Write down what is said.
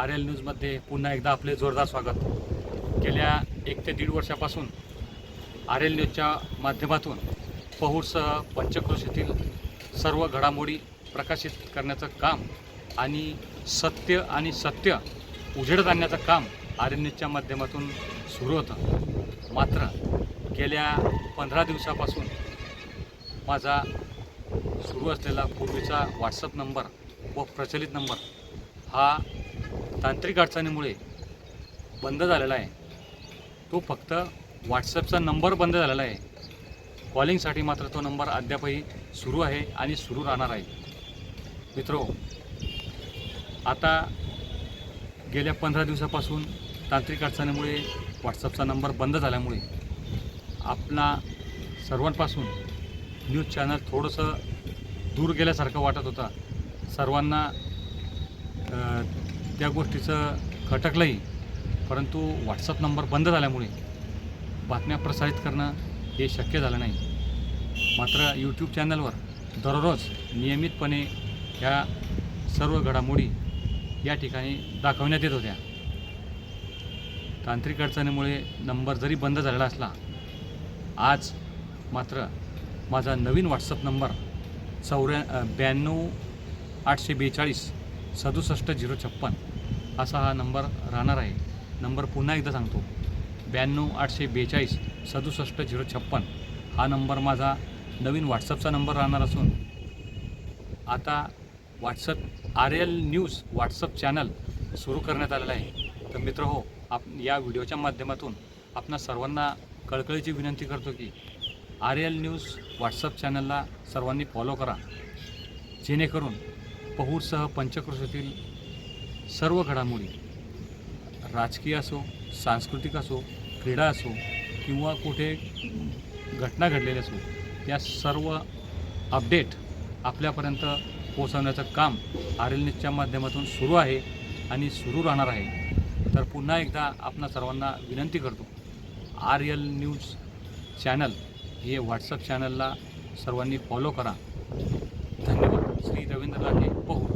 RL न्यूजमध्ये पुन्हा एकदा आपले जोरदार स्वागत। गेल्या 1 ते 1.5 वर्षापासून RL न्यूजच्या माध्यमातून पहूरसह पंचक्रोशीतील सर्व घडामोडी प्रकाशित करण्याचं काम आणि सत्य उजेडात आणण्याचं काम RL न्यूजच्या माध्यमातून सुरू होतं। मात्र गेल्या 15 दिवसापासून माझा सुरू असलेला पूर्वीचा व्हॉट्सअप नंबर व प्रचलित नंबर हा तांत्रिक अडचणीमुळे बंद झालेला आहे। तो फक्त व्हॉट्सअपचा नंबर बंद झालेला आहे, कॉलिंगसाठी मात्र तो नंबर अद्यापही सुरू आहे आणि सुरू राहणार आहे। मित्रो, आता गेल्या 15 दिवसापासून तांत्रिक अडचणीमुळे व्हॉट्सअपचा नंबर बंद झाल्यामुळे आपला सर्वांपासून न्यूज चॅनल थोडंसं दूर गेल्यासारखं वाटत होता। सर्वांना त्या गोष्टीचं खटकलंही, परंतु व्हॉट्सअप नंबर बंद झाल्यामुळे बातम्या प्रसारित करणं हे शक्य झालं नाही। मात्र यूट्यूब चॅनलवर दररोज नियमितपणे ह्या सर्व घडामोडी या ठिकाणी दाखवण्यात येत होत्या। तांत्रिक अडचणीमुळे नंबर जरी बंद झालेला असला, आज मात्र माझा नवीन व्हॉट्सअप नंबर 92 842 67 056 असा हा नंबर राहणार आहे। नंबर पुन्हा एकदा सांगतो, 92 842 67 056 हा नंबर माझा नवीन व्हॉट्सअपचा नंबर राहणार असून आता RL न्यूज व्हॉट्सअप चॅनल सुरू करण्यात आलेला आहे। तर मित्र हो, या व्हिडिओच्या माध्यमातून आपणा सर्वांना कळकळीची विनंती करतो की RL न्यूज व्हॉट्सअप चॅनलला सर्वांनी फॉलो करा, जेणेकरून पहूरसह पंचक्रोशीतील सर्व घडामोडी राजकीय असो, सांस्कृतिक असो, क्रीडा असो किंवा कुठे घटना घडलेली असो, त्या सर्व अपडेट आपल्यापर्यंत पोहोचवण्याचं काम RL न्यूजच्या माध्यमातून सुरू आहे आणि सुरू राहणार आहे। तर पुन्हा एकदा आपणा सर्वांना विनंती करतो, RL न्यूज चॅनल हे व्हॉट्सअप चॅनलला सर्वांनी फॉलो करा। धन्यवाद। श्री रवींद्र लाखे, पहूर।